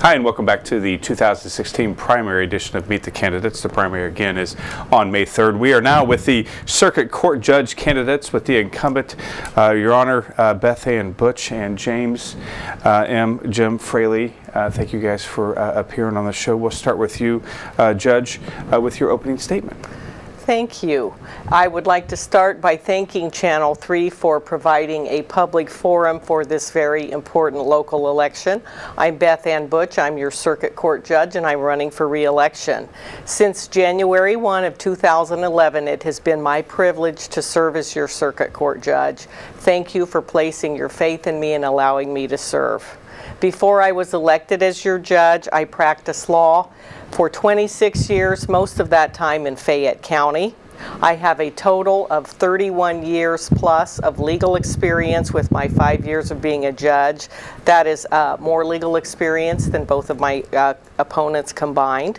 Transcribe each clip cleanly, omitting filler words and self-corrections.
Hi, and welcome back to the 2016 primary edition of Meet the Candidates. The primary, again, is on May 3rd. We are now with the Circuit Court Judge candidates, with the incumbent, Your Honor, Beth Ann Butch and James Jim Fraley. Thank you guys for appearing on the show. We'll start with you, Judge, with your opening statement. Thank you. I would like to start by thanking Channel 3 for providing a public forum for this very important local election. I'm Beth Ann Butch. I'm your Circuit Court Judge, and I'm running for re-election. Since January 1 of 2011, it has been my privilege to serve as your Circuit Court Judge. Thank you for placing your faith in me and allowing me to serve. Before I was elected as your judge, I practiced law for 26 years, most of that time in Fayette County. I have a total of 31 years plus of legal experience with my 5 years of being a judge. That is more legal experience than both of my opponents combined.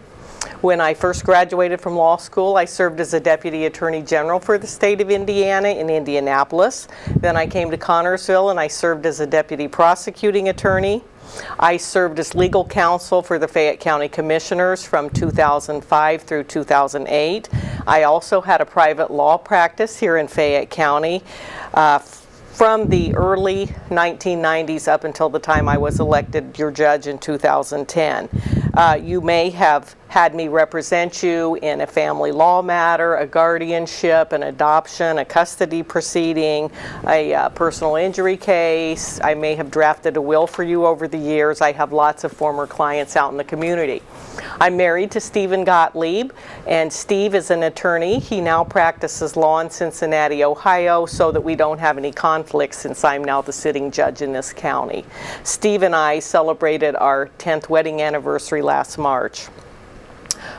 When I first graduated from law school, I served as a Deputy Attorney General for the state of Indiana in Indianapolis. Then I came to Connersville and I served as a Deputy Prosecuting Attorney. I served as legal counsel for the Fayette County Commissioners from 2005 through 2008. I also had a private law practice here in Fayette County from the early 1990s up until the time I was elected your judge in 2010. You may have had me represent you in a family law matter, a guardianship, an adoption, a custody proceeding, a personal injury case. I may have drafted a will for you over the years. I have lots of former clients out in the community. I'm married to Stephen Gottlieb, and Steve is an attorney. He now practices law in Cincinnati, Ohio, so that we don't have any conflicts since I'm now the sitting judge in this county. Steve and I celebrated our 10th wedding anniversary last March.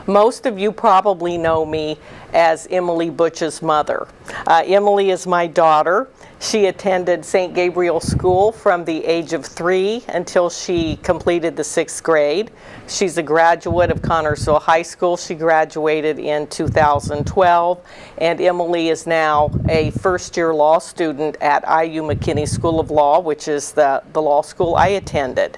Most of you probably know me as Emily Butch's mother. Emily is my daughter. She attended St. Gabriel School from the age of 3 until she completed the 6th grade. She's a graduate of Connersville High School. She graduated in 2012, and Emily is now a first-year law student at IU McKinney School of Law, which is the law school I attended.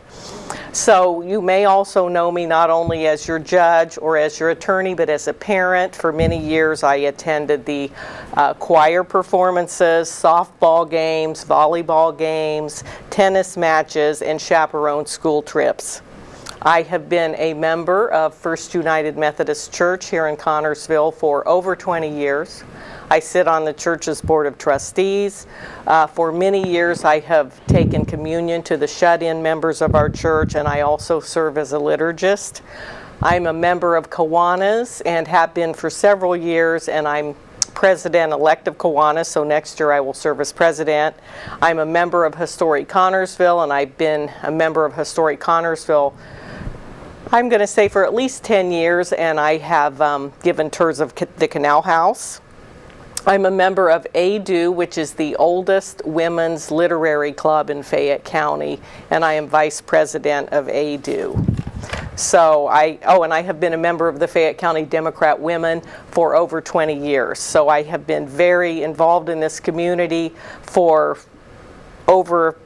So you may also know me not only as your judge or as your attorney, but as a parent. For many years I attended the choir performances, softball games, volleyball games, tennis matches, and chaperoned school trips. I have been a member of First United Methodist Church here in Connersville for over 20 years. I sit on the church's board of trustees. For many years I have taken communion to the shut-in members of our church, and I also serve as a liturgist. I'm a member of Kiwanis and have been for several years, and I'm president-elect of Kiwanis, so next year I will serve as president. I'm a member of Historic Connersville, and I've been a member of Historic Connersville, I'm going to say, for at least 10 years, and I have given tours of the Canal House. I'm a member of ADU, which is the oldest women's literary club in Fayette County, and I am vice president of ADU. So and I have been a member of the Fayette County Democrat Women for over 20 years. So I have been very involved in this community for over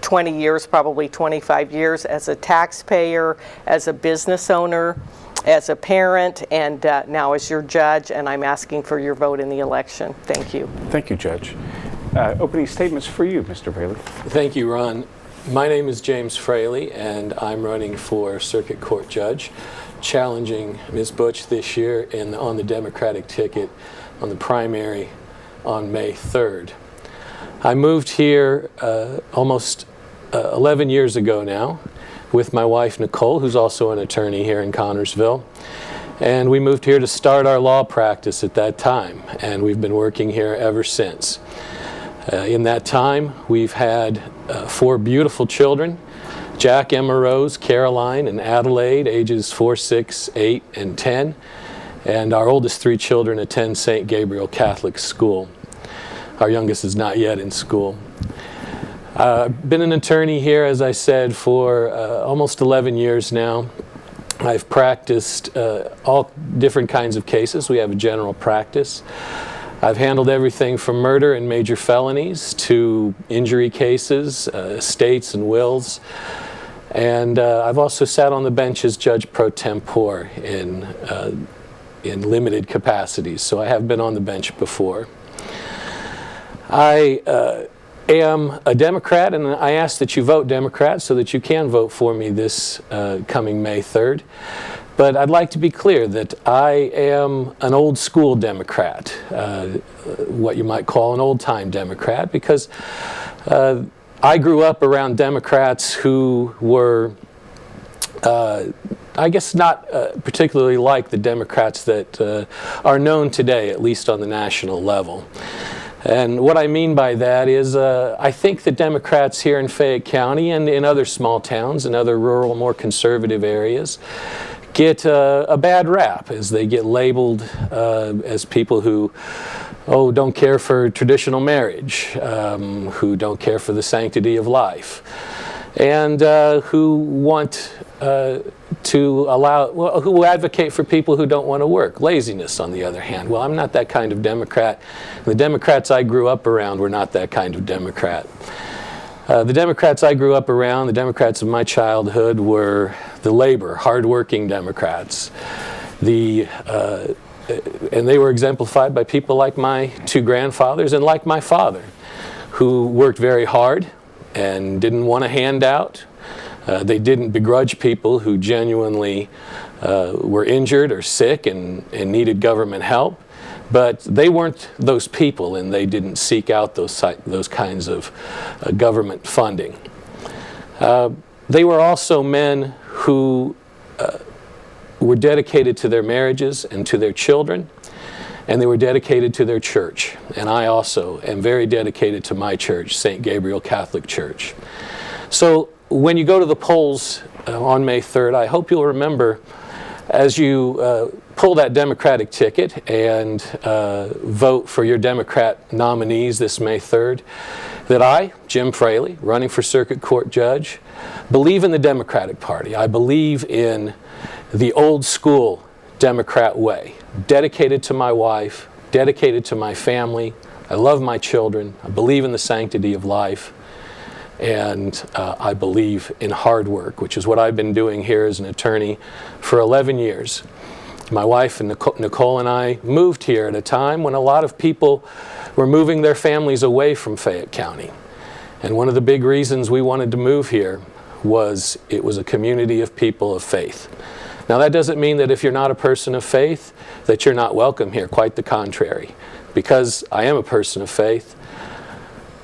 20 years, probably 25 years, as a taxpayer, as a business owner, as a parent, and now as your judge, and I'm asking for your vote in the election. Thank you. Thank you, Judge. Opening statements for you, Mr. Fraley. Thank you, Ron. My name is James Fraley, and I'm running for Circuit Court Judge, challenging Ms. Butch this year on the Democratic ticket on the primary on May 3rd. I moved here almost 11 years ago now with my wife Nicole, who's also an attorney here in Connersville. And we moved here to start our law practice at that time, and we've been working here ever since. In that time, we've had 4 beautiful children: Jack, Emma Rose, Caroline, and Adelaide, ages 4, 6, 8, and 10. And our oldest 3 children attend St. Gabriel Catholic School. Our youngest is not yet in school. I've been an attorney here, as I said, for almost 11 years now. I've practiced all different kinds of cases. We have a general practice. I've handled everything from murder and major felonies to injury cases, estates and wills, And I've also sat on the bench as judge pro tempore in limited capacities, so I have been on the bench before. I am a Democrat, and I ask that you vote Democrat so that you can vote for me this coming May 3rd. But I'd like to be clear that I am an old school Democrat, what you might call an old time Democrat, because I grew up around Democrats who were, I guess, not particularly like the Democrats that are known today, at least on the national level. And what I mean by that is I think the Democrats here in Fayette County and in other small towns and other rural, more conservative areas get a bad rap, as they get labeled as people who don't care for traditional marriage, who don't care for the sanctity of life, and who want who advocate for people who don't want to work. Laziness, on the other hand. Well, I'm not that kind of Democrat. The Democrats I grew up around were not that kind of Democrat. The Democrats I grew up around, the Democrats of my childhood, were the labor, hardworking Democrats. And they were exemplified by people like my two grandfathers and like my father, who worked very hard and didn't want a handout. They didn't begrudge people who genuinely were injured or sick and needed government help. But they weren't those people, and they didn't seek out those kinds of government funding. They were also men who were dedicated to their marriages and to their children, and they were dedicated to their church. And I also am very dedicated to my church, St. Gabriel Catholic Church. So when you go to the polls on May 3rd, I hope you'll remember, as you pull that Democratic ticket and vote for your Democrat nominees this May 3rd, that I, Jim Fraley, running for Circuit Court Judge, believe in the Democratic Party. I believe in the old school Democrat way, dedicated to my wife, dedicated to my family. I love my children. I believe in the sanctity of life. And I believe in hard work, which is what I've been doing here as an attorney for 11 years. My wife and Nicole and I moved here at a time when a lot of people were moving their families away from Fayette County. And one of the big reasons we wanted to move here was it was a community of people of faith. Now, that doesn't mean that if you're not a person of faith that you're not welcome here. Quite the contrary. Because I am a person of faith,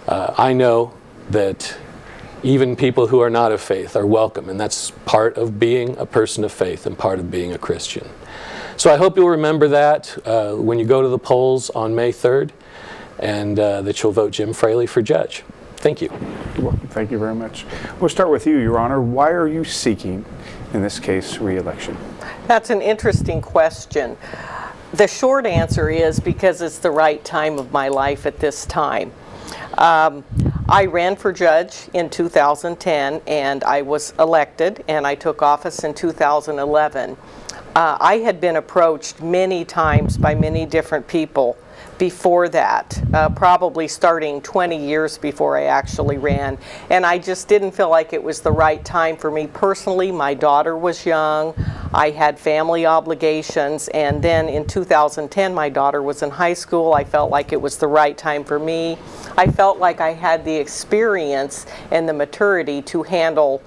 I know that even people who are not of faith are welcome, and that's part of being a person of faith and part of being a Christian. So I hope you'll remember that when you go to the polls on May 3rd, and that you'll vote Jim Fraley for judge. Thank you. You're welcome. Thank you very much. We'll start with you, Your Honor. Why are you seeking, in this case, re-election? That's an interesting question. The short answer is because it's the right time of my life at this time. I ran for judge in 2010, and I was elected, and I took office in 2011. I had been approached many times by many different people before that, probably starting 20 years before I actually ran, and I just didn't feel like it was the right time for me personally. My daughter was young, I had family obligations, and then in 2010 my daughter was in high school. I felt like it was the right time for me. I felt like I had the experience and the maturity to handle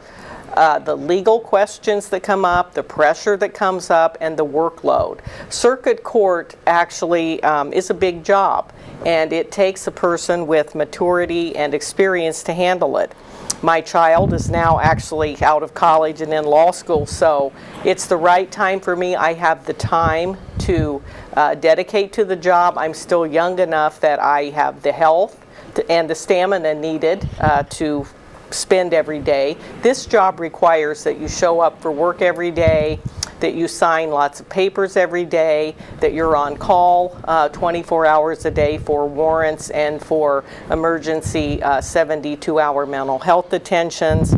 the legal questions that come up, the pressure that comes up, and the workload. Circuit court actually is a big job, and it takes a person with maturity and experience to handle it. My child is now actually out of college and in law school, so it's the right time for me. I have the time to dedicate to the job. I'm still young enough that I have the health and the stamina needed to spend every day. This job requires that you show up for work every day, that you sign lots of papers every day, that you're on call 24 hours a day for warrants and for emergency 72-hour mental health detentions.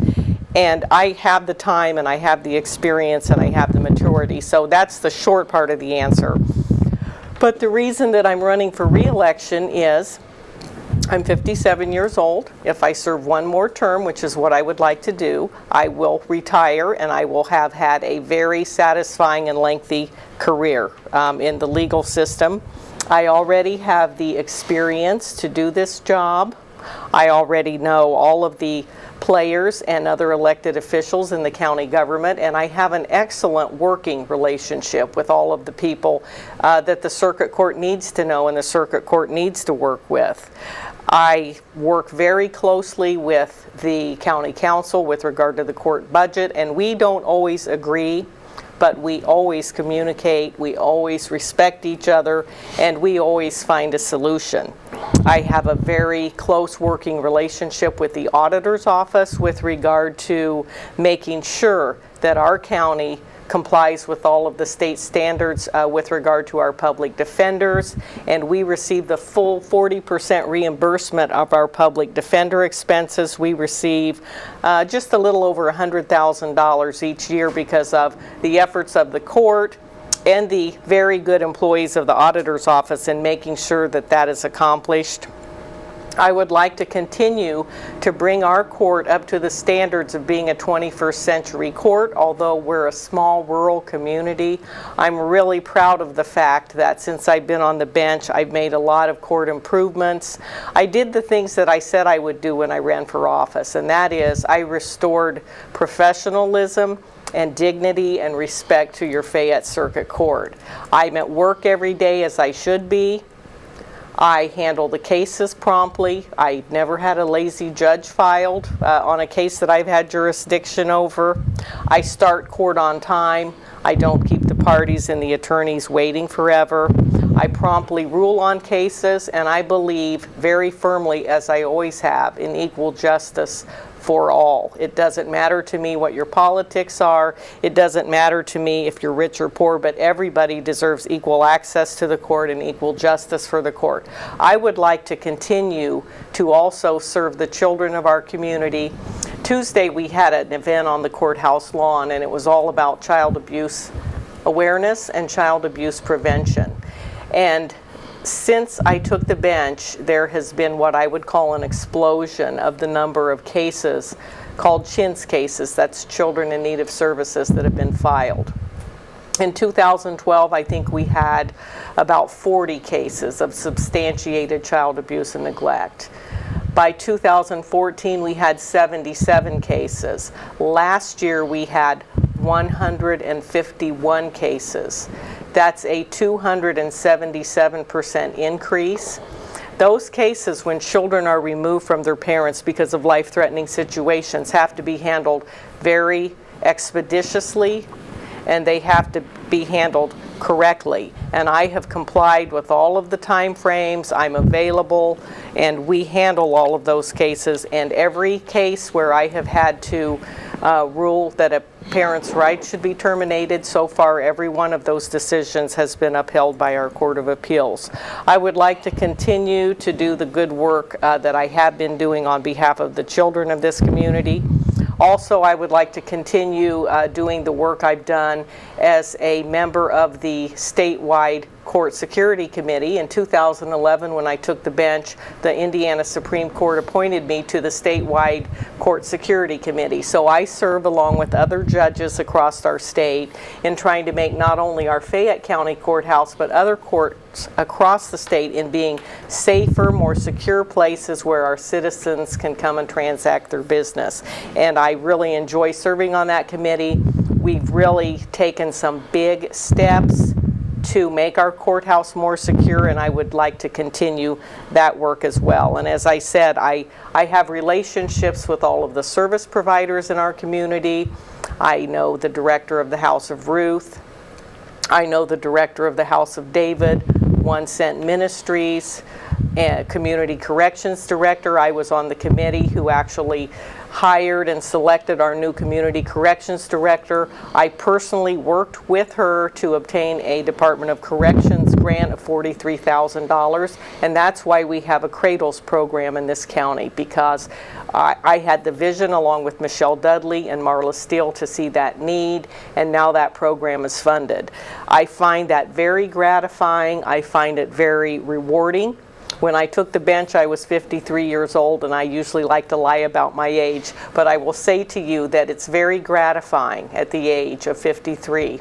And I have the time, and I have the experience, and I have the maturity. So that's the short part of the answer. But the reason that I'm running for re-election is I'm 57 years old. If I serve one more term, which is what I would like to do, I will retire and I will have had a very satisfying and lengthy career in the legal system. I already have the experience to do this job. I already know all of the players and other elected officials in the county government, and I have an excellent working relationship with all of the people that the circuit court needs to know and the circuit court needs to work with. I work very closely with the county council with regard to the court budget, and we don't always agree, but we always communicate, we always respect each other, and we always find a solution. I have a very close working relationship with the auditor's office with regard to making sure that our county complies with all of the state standards with regard to our public defenders, and we receive the full 40% reimbursement of our public defender expenses. We receive just a little over $100,000 each year because of the efforts of the court and the very good employees of the auditor's office in making sure that that is accomplished. I would like to continue to bring our court up to the standards of being a 21st century court. Although we're a small rural community, I'm really proud of the fact that since I've been on the bench, I've made a lot of court improvements. I did the things that I said I would do when I ran for office, and that is I restored professionalism and dignity and respect to your Fayette Circuit Court. I'm at work every day as I should be. I handle the cases promptly. I never had a lazy judge filed on a case that I've had jurisdiction over. I start court on time. I don't keep the parties and the attorneys waiting forever. I promptly rule on cases, and I believe very firmly, as I always have, in equal justice for all. It doesn't matter to me what your politics are. It doesn't matter to me if you're rich or poor, but everybody deserves equal access to the court and equal justice for the court. I would like to continue to also serve the children of our community. Tuesday we had an event on the courthouse lawn, and it was all about child abuse awareness and child abuse prevention. And since I took the bench, there has been what I would call an explosion of the number of cases called CHINS cases, that's Children in Need of Services, that have been filed. In 2012, I think we had about 40 cases of substantiated child abuse and neglect. By 2014, we had 77 cases. Last year, we had 151 cases. That's a 277% increase. Those cases, when children are removed from their parents because of life-threatening situations, have to be handled very expeditiously, and they have to be handled correctly. And I have complied with all of the time frames. I'm available, and we handle all of those cases. And every case where I have had to rule that a parent's rights should be terminated, so far every one of those decisions has been upheld by our Court of Appeals. I would like to continue to do the good work that I have been doing on behalf of the children of this community. Also, I would like to continue doing the work I've done as a member of the statewide Court Security Committee. In 2011, when I took the bench, the Indiana Supreme Court appointed me to the statewide Court Security Committee. So I serve along with other judges across our state in trying to make not only our Fayette County Courthouse, but other courts across the state in being safer, more secure places where our citizens can come and transact their business. And I really enjoy serving on that committee. We've really taken some big steps to make our courthouse more secure, and I would like to continue that work as well. And as I said, I have relationships with all of the service providers in our community. I know the director of the House of Ruth. I know the director of the House of David, One Cent Ministries, and Community Corrections Director. I was on the committee who actually hired and selected our new Community Corrections Director. I personally worked with her to obtain a Department of Corrections grant of $43,000, and that's why we have a Cradles program in this county, because I had the vision along with Michelle Dudley and Marla Steele to see that need, and now that program is funded. I find that very gratifying. I find it very rewarding. When I took the bench, I was 53 years old, and I usually like to lie about my age, but I will say to you that it's very gratifying at the age of 53,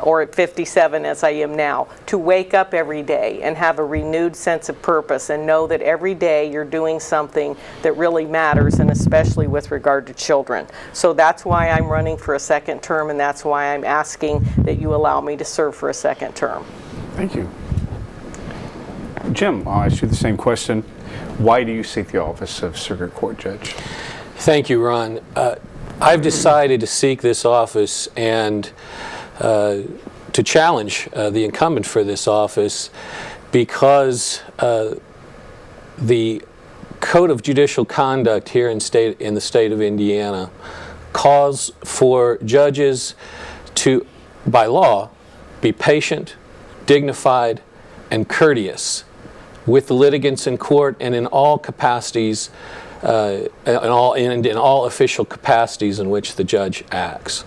or at 57 as I am now, to wake up every day and have a renewed sense of purpose and know that every day you're doing something that really matters, and especially with regard to children. So that's why I'm running for a second term, and that's why I'm asking that you allow me to serve for a second term. Thank you. Jim, I'll ask you the same question. Why do you seek the office of Circuit Court Judge? Thank you, Ron. I've decided to seek this office and to challenge the incumbent for this office because the Code of Judicial Conduct here in the state of Indiana calls for judges to, by law, be patient, dignified, and courteous with the litigants in court and in all capacities, in all official capacities in which the judge acts.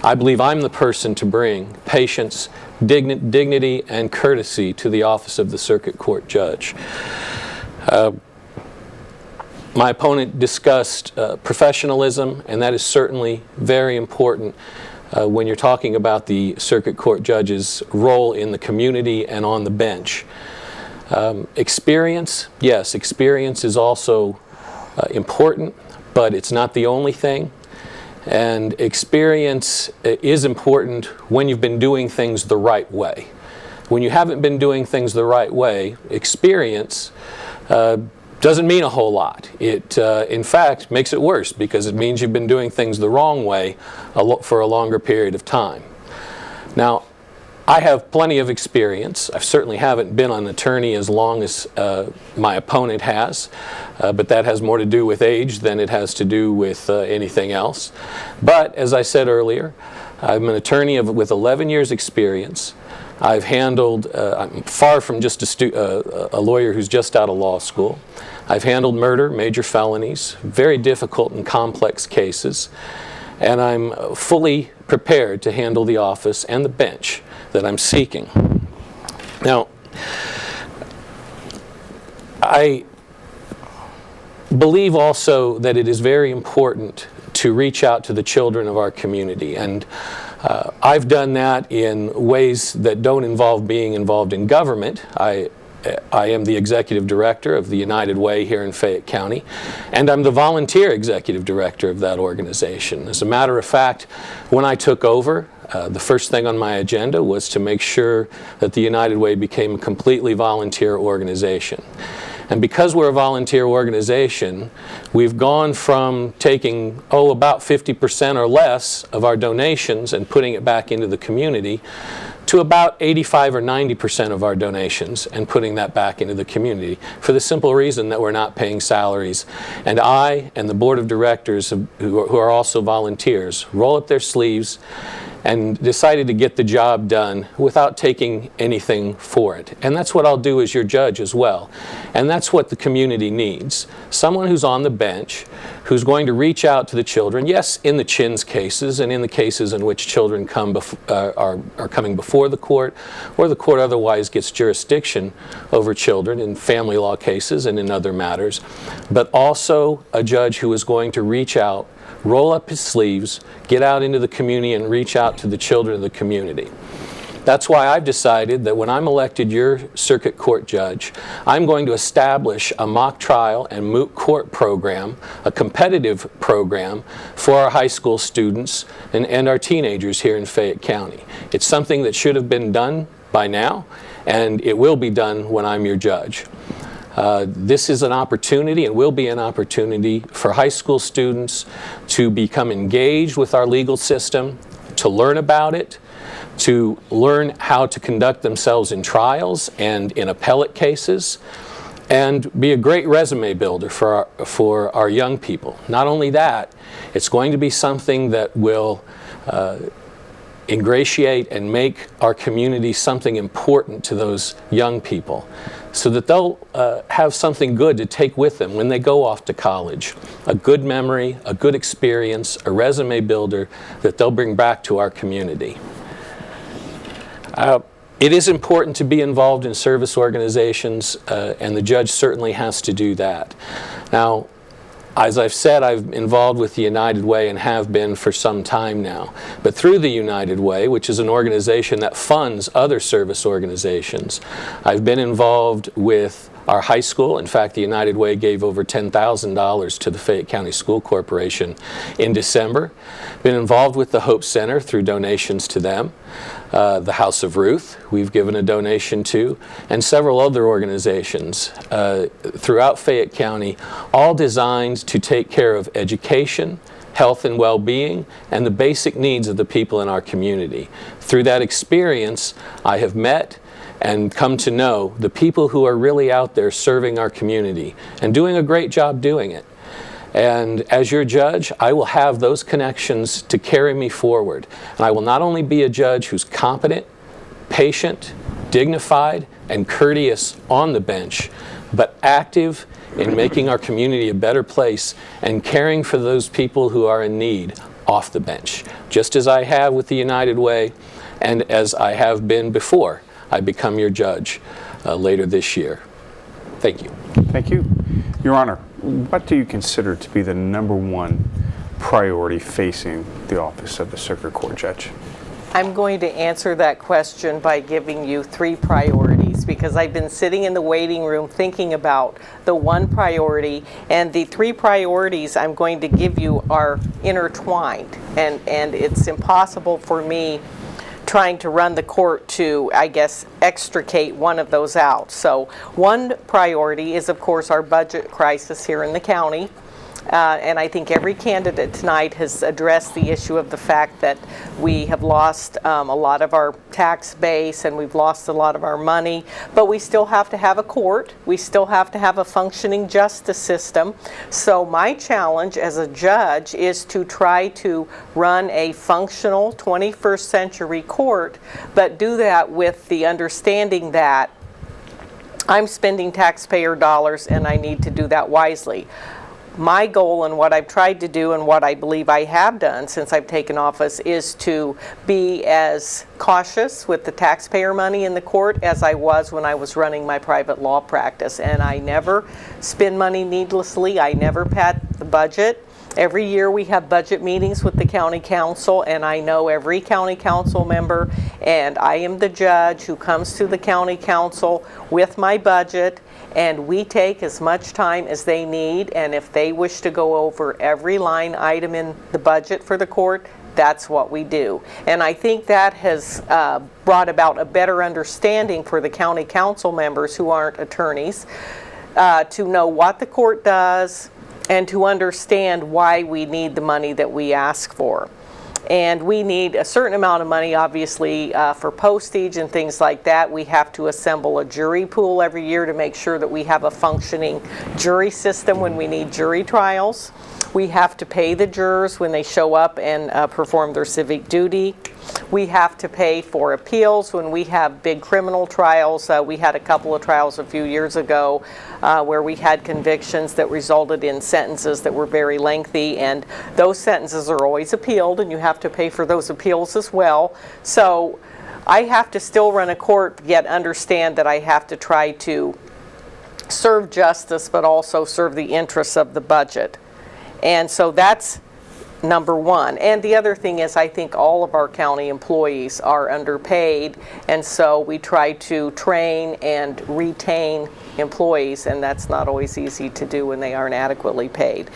I believe I'm the person to bring patience, dignity, and courtesy to the office of the Circuit Court Judge. My opponent discussed professionalism, and that is certainly very important when you're talking about the Circuit Court Judge's role in the community and on the bench. Experience, yes, experience is also important, but it's not the only thing. And experience is important when you've been doing things the right way. When you haven't been doing things the right way, experience doesn't mean a whole lot. It, in fact, makes it worse because it means you've been doing things the wrong way for a longer period of time. Now, I have plenty of experience. I certainly haven't been an attorney as long as my opponent has, but that has more to do with age than it has to do with anything else. But as I said earlier, I'm an attorney with 11 years experience. I've handled, I'm far from just a lawyer who's just out of law school. I've handled murder, major felonies, very difficult and complex cases, and I'm fully prepared to handle the office and the bench that I'm seeking. Now, I believe also that it is very important to reach out to the children of our community, and I've done that in ways that don't involve being involved in government. I am the executive director of the United Way here in Fayette County, and I'm the volunteer executive director of that organization. As a matter of fact, when I took over, the first thing on my agenda was to make sure that the United Way became a completely volunteer organization. And because we're a volunteer organization, we've gone from taking, about 50% or less of our donations and putting it back into the community to about 85 or 90% of our donations and putting that back into the community for the simple reason that we're not paying salaries. And I and the board of directors who are also volunteers roll up their sleeves and decided to get the job done without taking anything for it. And that's what I'll do as your judge as well. And that's what the community needs. Someone who's on the bench, who's going to reach out to the children, yes, in the Chins cases and in the cases in which children are coming before the court, or the court otherwise gets jurisdiction over children in family law cases and in other matters, but also a judge who is going to reach out, roll up his sleeves, get out into the community and reach out to the children of the community. That's why I've decided that when I'm elected your circuit court judge, I'm going to establish a mock trial and moot court program, a competitive program for our high school students and our teenagers here in Fayette County. It's something that should have been done by now, and it will be done when I'm your judge. This is an opportunity and will be an opportunity for high school students to become engaged with our legal system, to learn about it, to learn how to conduct themselves in trials and in appellate cases, and be a great resume builder for our young people. Not only that, it's going to be something that will ingratiate and make our community something important to those young people so that they'll have something good to take with them when they go off to college. A good memory, a good experience, a resume builder that they'll bring back to our community. It is important to be involved in service organizations, and the judge certainly has to do that. Now, as I've said, I'm involved with the United Way and have been for some time now. But through the United Way, which is an organization that funds other service organizations, I've been involved with our high school. In fact, the United Way gave over $10,000 to the Fayette County School Corporation in December. Been involved with the Hope Center through donations to them. The House of Ruth, we've given a donation to, and several other organizations throughout Fayette County, all designed to take care of education, health and well-being, and the basic needs of the people in our community. Through that experience, I have met and come to know the people who are really out there serving our community and doing a great job doing it. And as your judge, I will have those connections to carry me forward. And I will not only be a judge who's competent, patient, dignified, and courteous on the bench, but active in making our community a better place and caring for those people who are in need off the bench, just as I have with the United Way and as I have been before I become your judge later this year. Thank you. Thank you. Your Honor, what do you consider to be the #1 priority facing the office of the Circuit Court Judge? I'm going to answer that question by giving you 3 priorities, because I've been sitting in the waiting room thinking about the 1 priority, and the 3 priorities I'm going to give you are intertwined, and it's impossible for me trying to run the court to, I guess, extricate one of those out. So 1 priority is, of course, our budget crisis here in the county. And I think every candidate tonight has addressed the issue of the fact that we have lost a lot of our tax base and we've lost a lot of our money, but we still have to have a court. We still have to have a functioning justice system. So my challenge as a judge is to try to run a functional 21st century court, but do that with the understanding that I'm spending taxpayer dollars and I need to do that wisely. My goal and what I've tried to do and what I believe I have done since I've taken office is to be as cautious with the taxpayer money in the court as I was when I was running my private law practice. And I never spend money needlessly. I never pad the budget. Every year we have budget meetings with the county council, and I know every county council member, and I am the judge who comes to the county council with my budget, and we take as much time as they need, and if they wish to go over every line item in the budget for the court, that's what we do. And I think that has brought about a better understanding for the county council members who aren't attorneys to know what the court does and to understand why we need the money that we ask for. And we need a certain amount of money, obviously, for postage and things like that. We have to assemble a jury pool every year to make sure that we have a functioning jury system when we need jury trials. We have to pay the jurors when they show up and perform their civic duty. We have to pay for appeals when we have big criminal trials. We had a couple of trials a few years ago where we had convictions that resulted in sentences that were very lengthy, and those sentences are always appealed, and you have to pay for those appeals as well. So I have to still run a court, yet understand that I have to try to serve justice, but also serve the interests of the budget. And so that's #1. And the other thing is, I think all of our county employees are underpaid, and so we try to train and retain employees, and that's not always easy to do when they aren't adequately paid.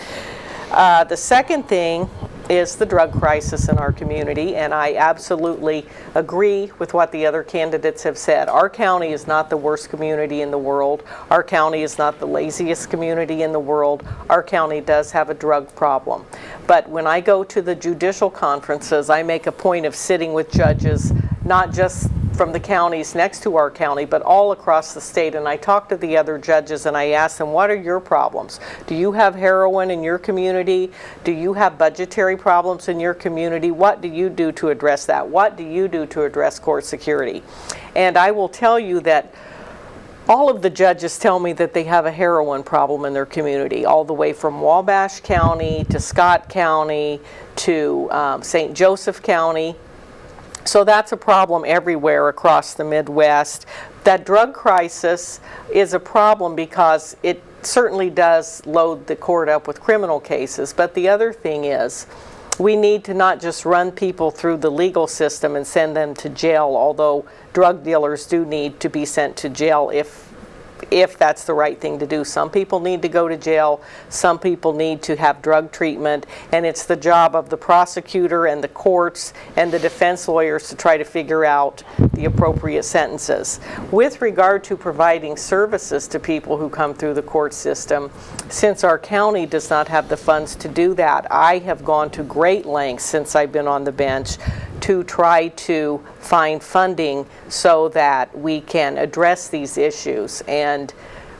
The second thing is the drug crisis in our community, and I absolutely agree with what the other candidates have said. Our county is not the worst community in the world. Our county is not the laziest community in the world. Our county does have a drug problem. But when I go to the judicial conferences, I make a point of sitting with judges, not just from the counties next to our county, but all across the state, and I talk to the other judges and I ask them, what are your problems? Do you have heroin in your community? Do you have budgetary problems in your community? What do you do to address that? What do you do to address court security? And I will tell you that all of the judges tell me that they have a heroin problem in their community, all the way from Wabash County to Scott County to St. Joseph County. So that's a problem everywhere across the Midwest. That drug crisis is a problem because it certainly does load the court up with criminal cases, but the other thing is we need to not just run people through the legal system and send them to jail, although drug dealers do need to be sent to jail if that's the right thing to do. Some people need to go to jail, some people need to have drug treatment, and it's the job of the prosecutor and the courts and the defense lawyers to try to figure out the appropriate sentences. With regard to providing services to people who come through the court system, since our county does not have the funds to do that, I have gone to great lengths since I've been on the bench to try to find funding so that we can address these issues. And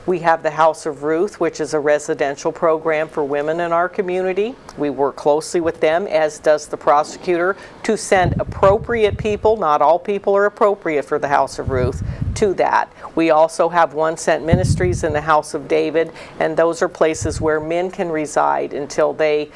we have the House of Ruth, which is a residential program for women in our community. We work closely with them, as does the prosecutor, to send appropriate people, not all people are appropriate for the House of Ruth, to that. We also have One Cent Ministries in the House of David, and those are places where men can reside until they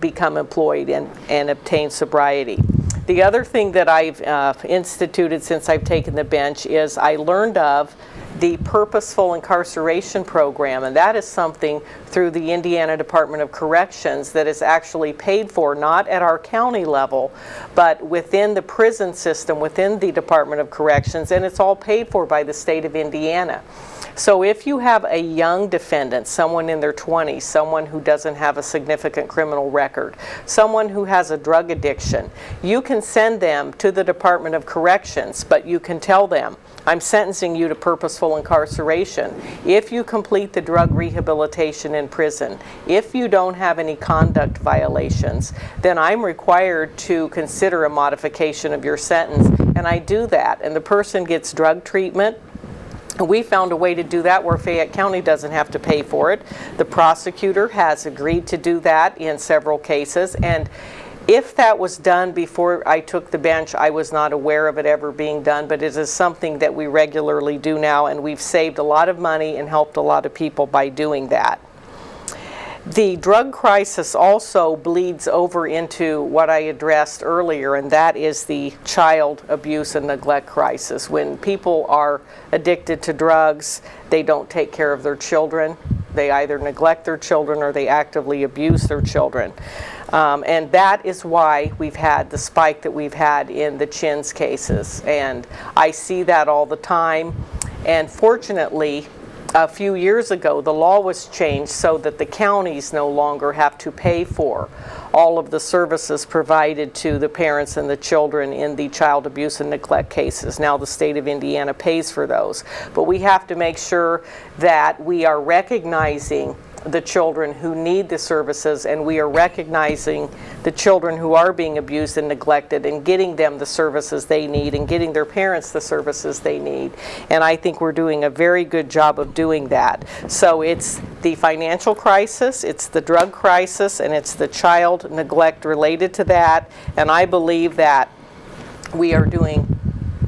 become employed and obtain sobriety. The other thing that I've instituted since I've taken the bench is I learned of the Purposeful Incarceration Program, and that is something through the Indiana Department of Corrections that is actually paid for, not at our county level, but within the prison system, within the Department of Corrections, and it's all paid for by the state of Indiana. So if you have a young defendant, someone in their 20s, someone who doesn't have a significant criminal record, someone who has a drug addiction, you can send them to the Department of Corrections, but you can tell them, I'm sentencing you to purposeful incarceration. If you complete the drug rehabilitation in prison, if you don't have any conduct violations, then I'm required to consider a modification of your sentence, and I do that. And the person gets drug treatment. We found a way to do that where Fayette County doesn't have to pay for it. The prosecutor has agreed to do that in several cases, and if that was done before I took the bench, I was not aware of it ever being done, but it is something that we regularly do now, and we've saved a lot of money and helped a lot of people by doing that. The drug crisis also bleeds over into what I addressed earlier, and that is the child abuse and neglect crisis. When people are addicted to drugs, they don't take care of their children. They either neglect their children or they actively abuse their children. And that is why we've had the spike that we've had in the Chins cases. And I see that all the time. And fortunately, a few years ago, the law was changed so that the counties no longer have to pay for all of the services provided to the parents and the children in the child abuse and neglect cases. Now the state of Indiana pays for those. But we have to make sure that we are recognizing the children who need the services, and we are recognizing the children who are being abused and neglected and getting them the services they need and getting their parents the services they need. And I think we're doing a very good job of doing that. So it's the financial crisis, it's the drug crisis, and it's the child neglect related to that. And I believe that we are doing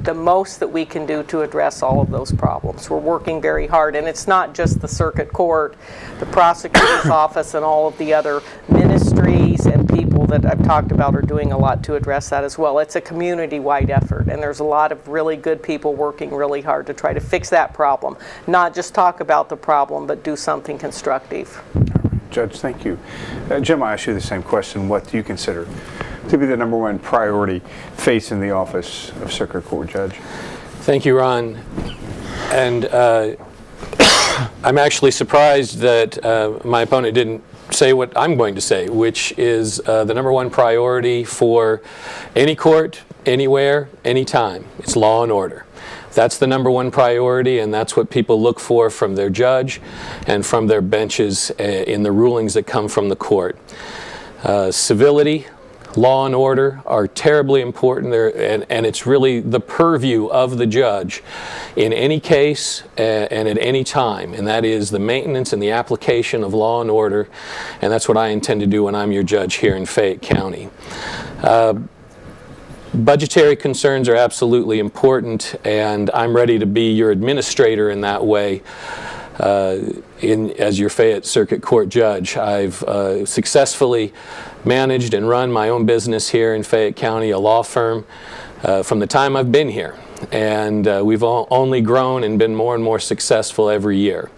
the most that we can do to address all of those problems. We're working very hard, and it's not just the circuit court, the prosecutor's office, and all of the other ministries and people that I've talked about are doing a lot to address that as well. It's a community-wide effort, and there's a lot of really good people working really hard to try to fix that problem. Not just talk about the problem, but do something constructive. Judge, thank you. Jim, I ask you the same question. What do you consider to be the number one priority facing the office of Circuit Court Judge? Thank you, Ron. And I'm actually surprised that my opponent didn't say what I'm going to say, which is the number one priority for any court, anywhere, anytime. It's law and order. That's the number one priority, and that's what people look for from their judge and from their benches in the rulings that come from the court. Civility, law and order are terribly important, and it's really the purview of the judge in any case and at any time, and that is the maintenance and the application of law and order, and that's what I intend to do when I'm your judge here in Fayette County. Budgetary concerns are absolutely important, and I'm ready to be your administrator in that way. as your Fayette Circuit Court judge. I've successfully managed and run my own business here in Fayette County, a law firm, from the time I've been here. And we've only grown and been more and more successful every year.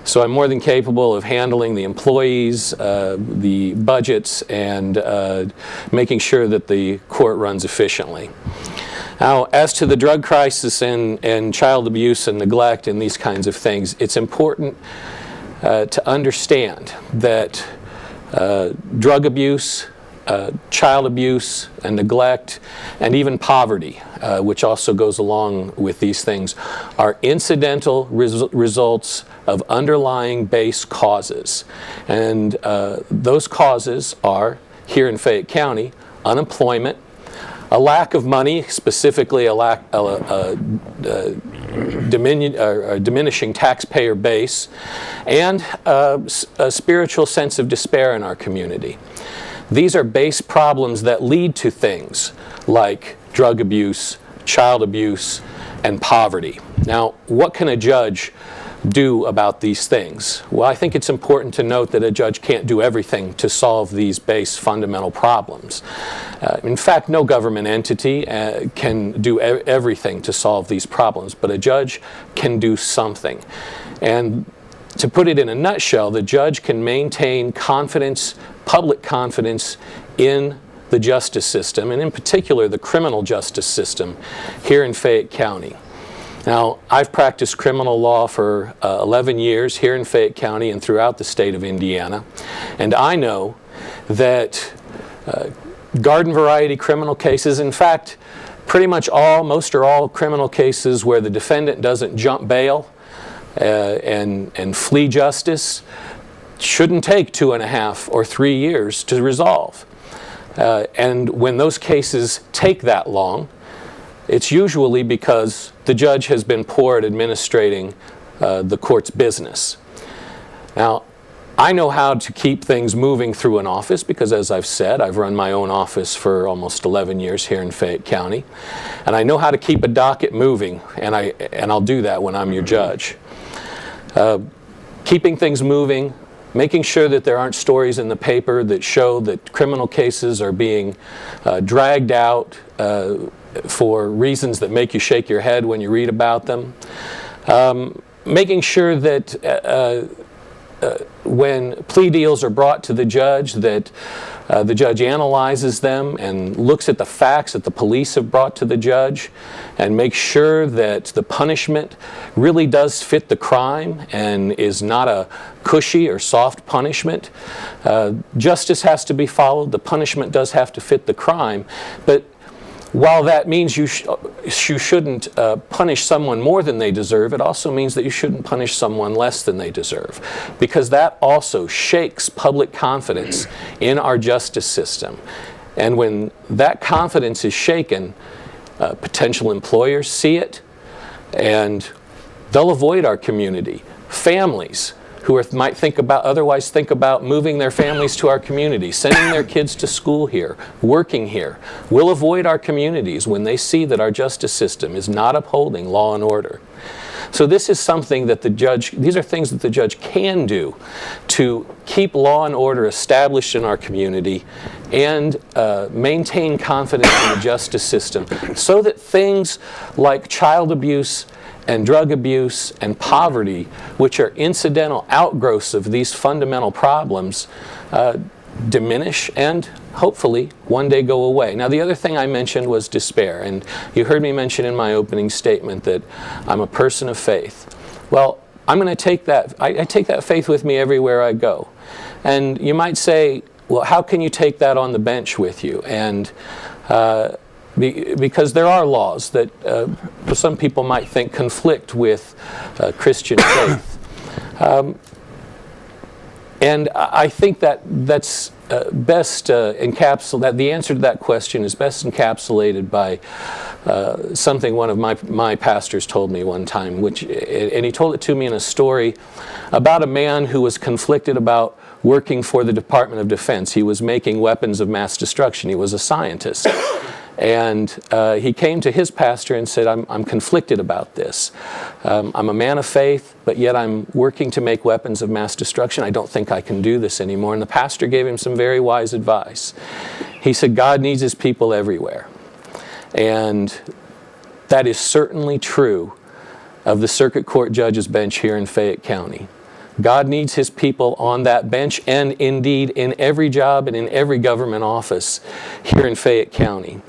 So I'm more than capable of handling the employees, the budgets, and making sure that the court runs efficiently. Now, as to the drug crisis and child abuse and neglect and these kinds of things, it's important to understand that drug abuse, child abuse and neglect, and even poverty, which also goes along with these things, are incidental results of underlying base causes. And those causes are, here in Fayette County, unemployment, a lack of money, specifically a diminishing taxpayer base, and a spiritual sense of despair in our community. These are base problems that lead to things like drug abuse, child abuse, and poverty. Now, what can a judge do about these things? Well, I think it's important to note that a judge can't do everything to solve these base fundamental problems. In fact, no government entity can do everything to solve these problems, but a judge can do something. And to put it in a nutshell, the judge can maintain confidence, public confidence in the justice system, and in particular the criminal justice system here in Fayette County. Now, I've practiced criminal law for 11 years here in Fayette County and throughout the state of Indiana, and I know that garden variety criminal cases, in fact, pretty much most or all criminal cases where the defendant doesn't jump bail and flee justice, shouldn't take 2.5 or 3 years to resolve. And when those cases take that long, it's usually because the judge has been poor at administrating the court's business. Now, I know how to keep things moving through an office because, as I've said, I've run my own office for almost 11 years here in Fayette County. And I know how to keep a docket moving, and I'll do that when I'm your judge. Keeping things moving, making sure that there aren't stories in the paper that show that criminal cases are being dragged out for reasons that make you shake your head when you read about them. Making sure that when plea deals are brought to the judge, that the judge analyzes them and looks at the facts that the police have brought to the judge and makes sure that the punishment really does fit the crime and is not a cushy or soft punishment. Justice has to be followed. The punishment does have to fit the crime. But while that means you shouldn't punish someone more than they deserve, it also means that you shouldn't punish someone less than they deserve, because that also shakes public confidence in our justice system. And when that confidence is shaken, potential employers see it, and they'll avoid our community. Families who might otherwise think about moving their families to our community, sending their kids to school here, working here, will avoid our communities when they see that our justice system is not upholding law and order. So this is something that these are things that the judge can do to keep law and order established in our community and maintain confidence in the justice system so that things like child abuse and drug abuse and poverty, which are incidental outgrowths of these fundamental problems, diminish and hopefully one day go away. Now, the other thing I mentioned was despair, and you heard me mention in my opening statement that I'm a person of faith. Well, I'm going to take that, I take that faith with me everywhere I go. And you might say, well, how can you take that on the bench with you? And because there are laws that some people might think conflict with Christian faith. And I think that's best encapsulated, the answer to that question is best encapsulated by something one of my pastors told me one time, and he told it to me in a story about a man who was conflicted about working for the Department of Defense. He was making weapons of mass destruction. He was a scientist. And he came to his pastor and said, I'm conflicted about this. I'm a man of faith, but yet I'm working to make weapons of mass destruction. I don't think I can do this anymore. And the pastor gave him some very wise advice. He said, God needs his people everywhere. And that is certainly true of the circuit court judge's bench here in Fayette County. God needs his people on that bench, and indeed in every job and in every government office here in Fayette County.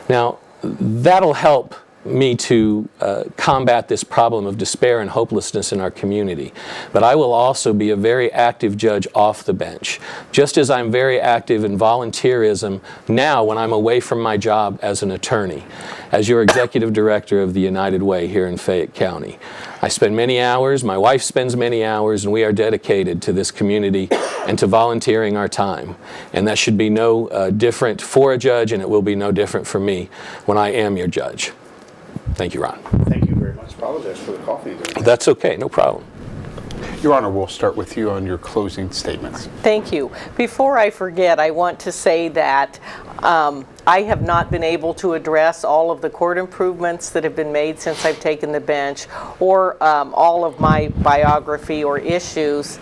Now, that'll help me to combat this problem of despair and hopelessness in our community. But I will also be a very active judge off the bench, just as I'm very active in volunteerism now when I'm away from my job as an attorney, as your executive director of the United Way here in Fayette County. I spend many hours, my wife spends many hours, and we are dedicated to this community and to volunteering our time. And that should be no different for a judge, and it will be no different for me when I am your judge. Thank you, Ron. Thank you very much. Apologize for the coffee. That's okay, no problem. Your Honor, we'll start with you on your closing statements. Thank you. Before I forget, I want to say that I have not been able to address all of the court improvements that have been made since I've taken the bench, or all of my biography or issues.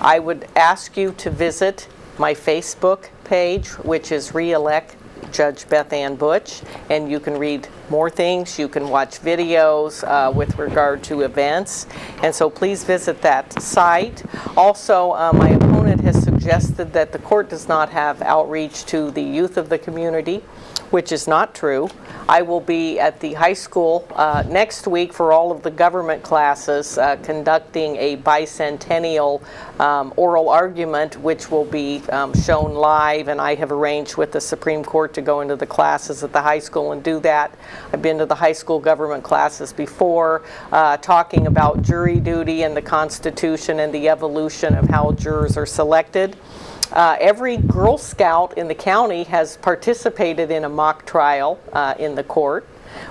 I would ask you to visit my Facebook page, which is Re-elect Judge Beth Ann Butch, and you can read more things. You can watch videos with regard to events, and so please visit that site. Also, my opponent has suggested that the court does not have outreach to the youth of the community, which is not true. I will be at the high school next week for all of the government classes conducting a bicentennial oral argument, which will be shown live, and I have arranged with the Supreme Court to go into the classes at the high school and do that. I've been to the high school government classes before, talking about jury duty and the Constitution and the evolution of how jurors are selected. Every Girl Scout in the county has participated in a mock trial in the court.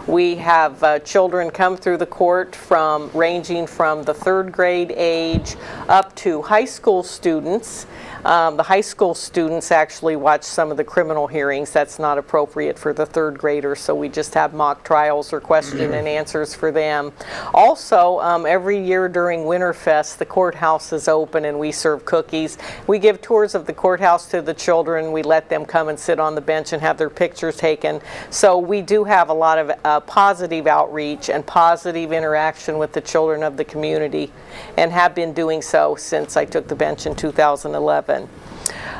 We have children come through the court ranging from the 3rd grade age up to high school students. The high school students actually watch some of the criminal hearings. That's not appropriate for the 3rd graders, so we just have mock trials or question and answers for them. Also, every year during Winterfest, the courthouse is open and we serve cookies. We give tours of the courthouse to the children. We let them come and sit on the bench and have their pictures taken. So we do have a lot of positive outreach and positive interaction with the children of the community, and have been doing so since I took the bench in 2011.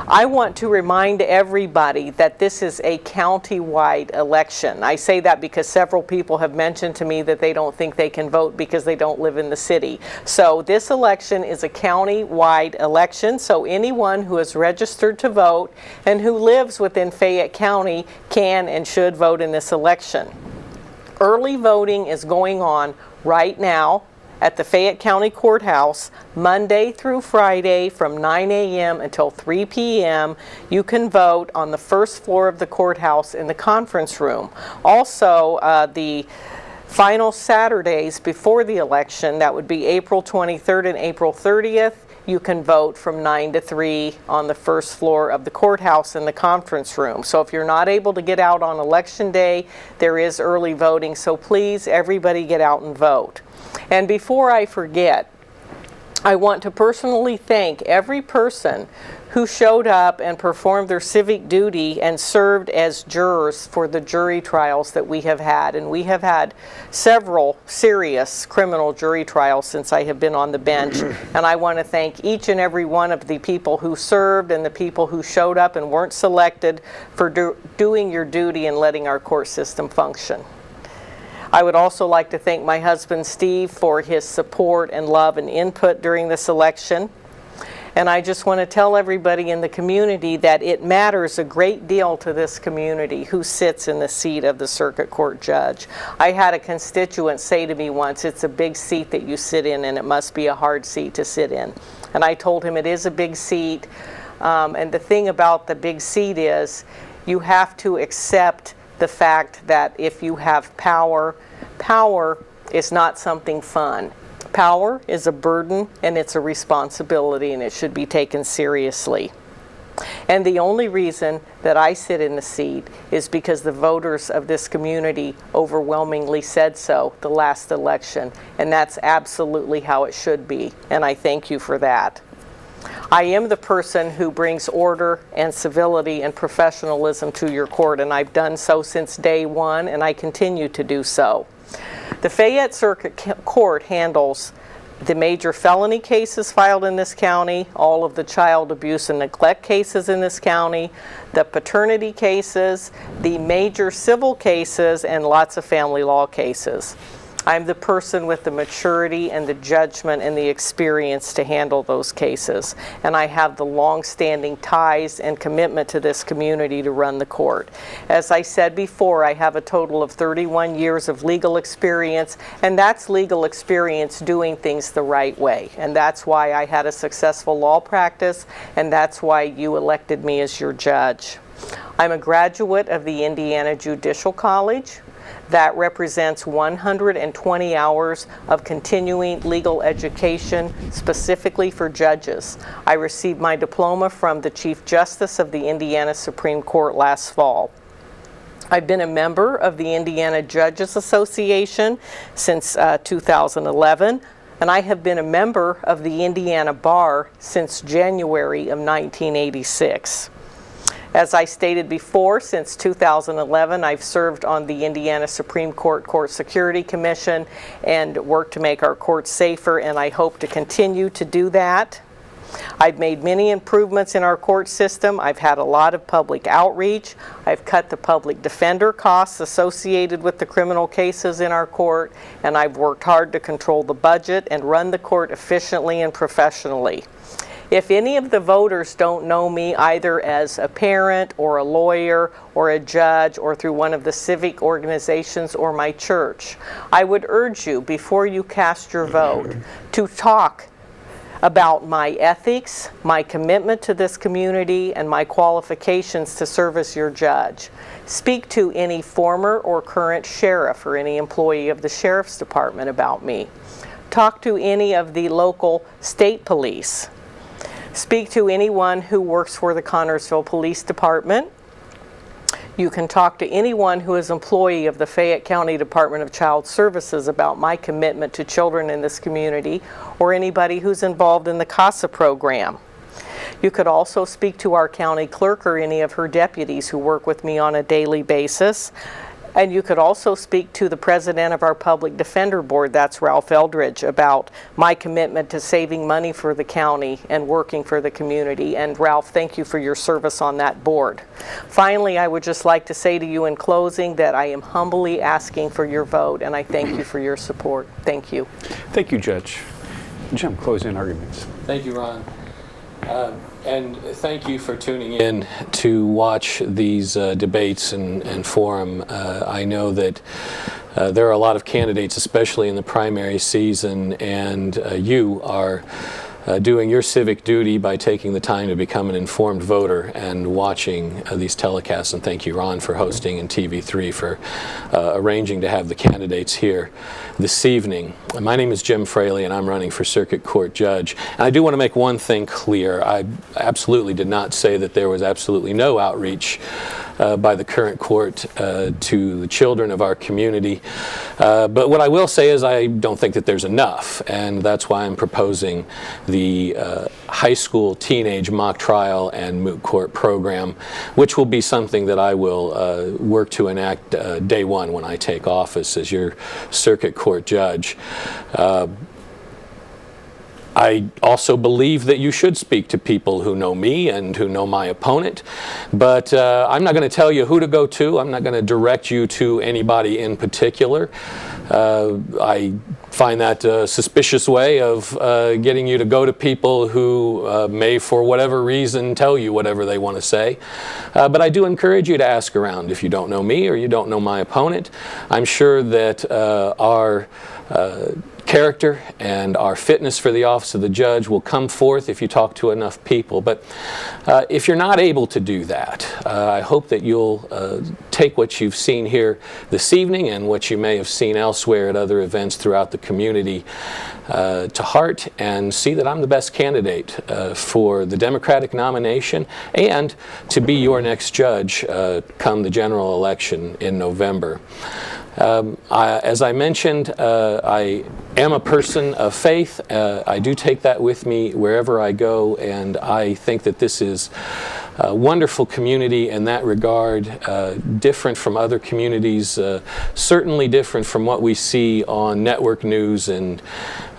I want to remind everybody that this is a county-wide election. I say that because several people have mentioned to me that they don't think they can vote because they don't live in the city. So this election is a county-wide election, so anyone who is registered to vote and who lives within Fayette County can and should vote in this election. Early voting is going on right now at the Fayette County Courthouse, Monday through Friday from 9 a.m. until 3 p.m. You can vote on the first floor of the courthouse in the conference room. Also, the final Saturdays before the election, that would be April 23rd and April 30th, you can vote from 9 to 3 on the first floor of the courthouse in the conference room. So if you're not able to get out on election day, there is early voting, so please, everybody get out and vote. And before I forget, I want to personally thank every person who showed up and performed their civic duty and served as jurors for the jury trials that we have had. And we have had several serious criminal jury trials since I have been on the bench. And I want to thank each and every one of the people who served and the people who showed up and weren't selected for doing your duty and letting our court system function. I would also like to thank my husband Steve for his support and love and input during this election. And I just want to tell everybody in the community that it matters a great deal to this community who sits in the seat of the circuit court judge. I had a constituent say to me once, it's a big seat that you sit in and it must be a hard seat to sit in. And I told him it is a big seat. And the thing about the big seat is you have to accept the fact that if you have power, power is not something fun. Power is a burden and it's a responsibility, and it should be taken seriously. And the only reason that I sit in the seat is because the voters of this community overwhelmingly said so the last election, and that's absolutely how it should be, and I thank you for that. I am the person who brings order and civility and professionalism to your court, and I've done so since day one, and I continue to do so. The Fayette Circuit Court handles the major felony cases filed in this county, all of the child abuse and neglect cases in this county, the paternity cases, the major civil cases, and lots of family law cases. I'm the person with the maturity and the judgment and the experience to handle those cases. And I have the long-standing ties and commitment to this community to run the court. As I said before, I have a total of 31 years of legal experience, and that's legal experience doing things the right way. And that's why I had a successful law practice, and that's why you elected me as your judge. I'm a graduate of the Indiana Judicial College. That represents 120 hours of continuing legal education specifically for judges. I received my diploma from the Chief Justice of the Indiana Supreme Court last fall. I've been a member of the Indiana Judges Association since 2011, and I have been a member of the Indiana Bar since January of 1986. As I stated before, since 2011, I've served on the Indiana Supreme Court Court Security Commission and worked to make our courts safer, and I hope to continue to do that. I've made many improvements in our court system. I've had a lot of public outreach. I've cut the public defender costs associated with the criminal cases in our court, and I've worked hard to control the budget and run the court efficiently and professionally. If any of the voters don't know me either as a parent or a lawyer or a judge or through one of the civic organizations or my church, I would urge you, before you cast your vote, to talk about my ethics, my commitment to this community, and my qualifications to serve as your judge. Speak to any former or current sheriff or any employee of the Sheriff's Department about me. Talk to any of the local state police. Speak to anyone who works for the Connersville Police Department. You can talk to anyone who is an employee of the Fayette County Department of Child Services about my commitment to children in this community, or anybody who's involved in the CASA program. You could also speak to our county clerk or any of her deputies who work with me on a daily basis. And you could also speak to the president of our Public Defender Board, that's Ralph Eldridge, about my commitment to saving money for the county and working for the community. And Ralph, thank you for your service on that board. Finally, I would just like to say to you in closing that I am humbly asking for your vote, and I thank you for your support. Thank you. Thank you, Judge. Jim, closing arguments. Thank you, Ron. And thank you for tuning in to watch these debates and forum. I know that there are a lot of candidates, especially in the primary season, and you are doing your civic duty by taking the time to become an informed voter and watching these telecasts. And thank you, Ron, for hosting, and TV3 for arranging to have the candidates here this evening. My name is Jim Fraley, and I'm running for Circuit Court Judge. And I do want to make one thing clear. I absolutely did not say that there was absolutely no outreach by the current court to the children of our community. But what I will say is I don't think that there's enough, and that's why I'm proposing the high school teenage mock trial and moot court program, which will be something that I will work to enact day one when I take office as your circuit court judge. I also believe that you should speak to people who know me and who know my opponent, but I'm not going to tell you who to go to. I'm not going to direct you to anybody in particular. I find that a suspicious way of getting you to go to people who may, for whatever reason, tell you whatever they want to say. But I do encourage you to ask around if you don't know me or you don't know my opponent. I'm sure that our character and our fitness for the office of the judge will come forth if you talk to enough people. But if you're not able to do that, I hope that you'll take what you've seen here this evening and what you may have seen elsewhere at other events throughout the community to heart, and see that I'm the best candidate for the Democratic nomination and to be your next judge come the general election in November. As I mentioned, I am a person of faith. I do take that with me wherever I go, and I think that this is a wonderful community in that regard, different from other communities, certainly different from what we see on network news and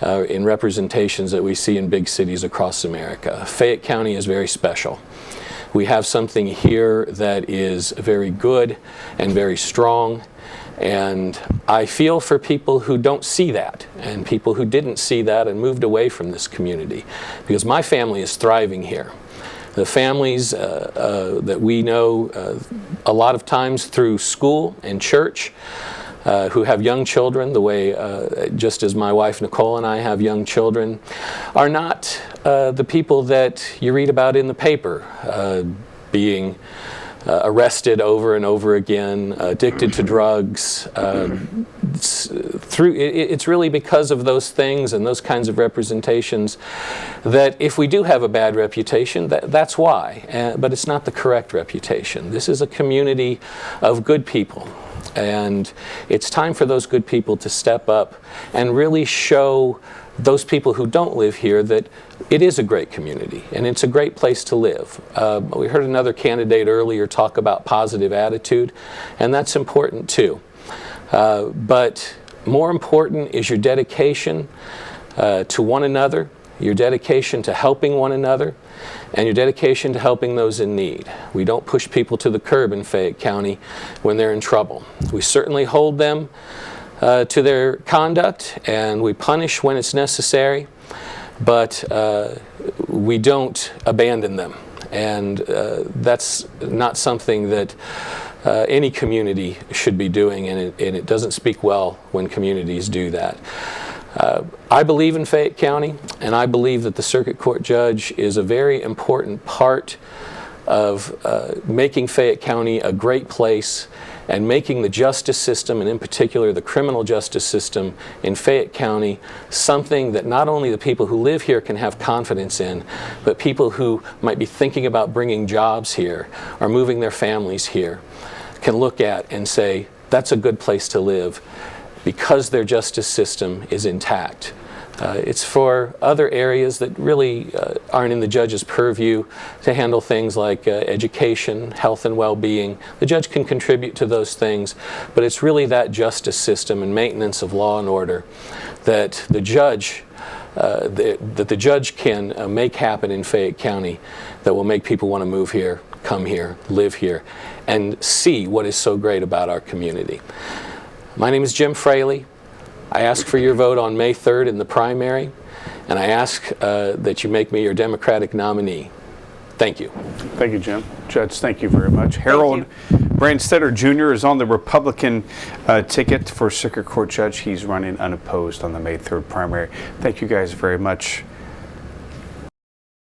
in representations that we see in big cities across America. Fayette County is very special. We have something here that is very good and very strong. And I feel for people who don't see that, and people who didn't see that and moved away from this community, because my family is thriving here. The families that we know a lot of times through school and church, who have young children, the way just as my wife Nicole and I have young children, are not the people that you read about in the paper, being arrested over and over again, addicted to drugs. It's really because of those things and those kinds of representations that if we do have a bad reputation, that's why. But it's not the correct reputation. This is a community of good people. And it's time for those good people to step up and really show those people who don't live here that it is a great community and it's a great place to live. We heard another candidate earlier talk about positive attitude, and that's important too. But more important is your dedication to one another, your dedication to helping one another, and your dedication to helping those in need. We don't push people to the curb in Fayette County when they're in trouble. We certainly hold them to their conduct, and we punish when it's necessary, but we don't abandon them. And that's not something that any community should be doing, and it doesn't speak well when communities do that. I believe in Fayette County, and I believe that the circuit court judge is a very important part of making Fayette County a great place and making the justice system, and in particular the criminal justice system in Fayette County, something that not only the people who live here can have confidence in, but people who might be thinking about bringing jobs here or moving their families here can look at and say, that's a good place to live because their justice system is intact. It's for other areas that really aren't in the judge's purview to handle things like education, health and well-being. The judge can contribute to those things, but it's really that justice system and maintenance of law and order that the judge can make happen in Fayette County that will make people want to move here, come here, live here, and see what is so great about our community. My name is Jim Fraley. I ask for your vote on May 3rd in the primary, and I ask that you make me your Democratic nominee. Thank you. Thank you, Jim. Judge, thank you very much. Harold Branstetter Jr. is on the Republican ticket for Circuit Court Judge. He's running unopposed on the May 3rd primary. Thank you guys very much.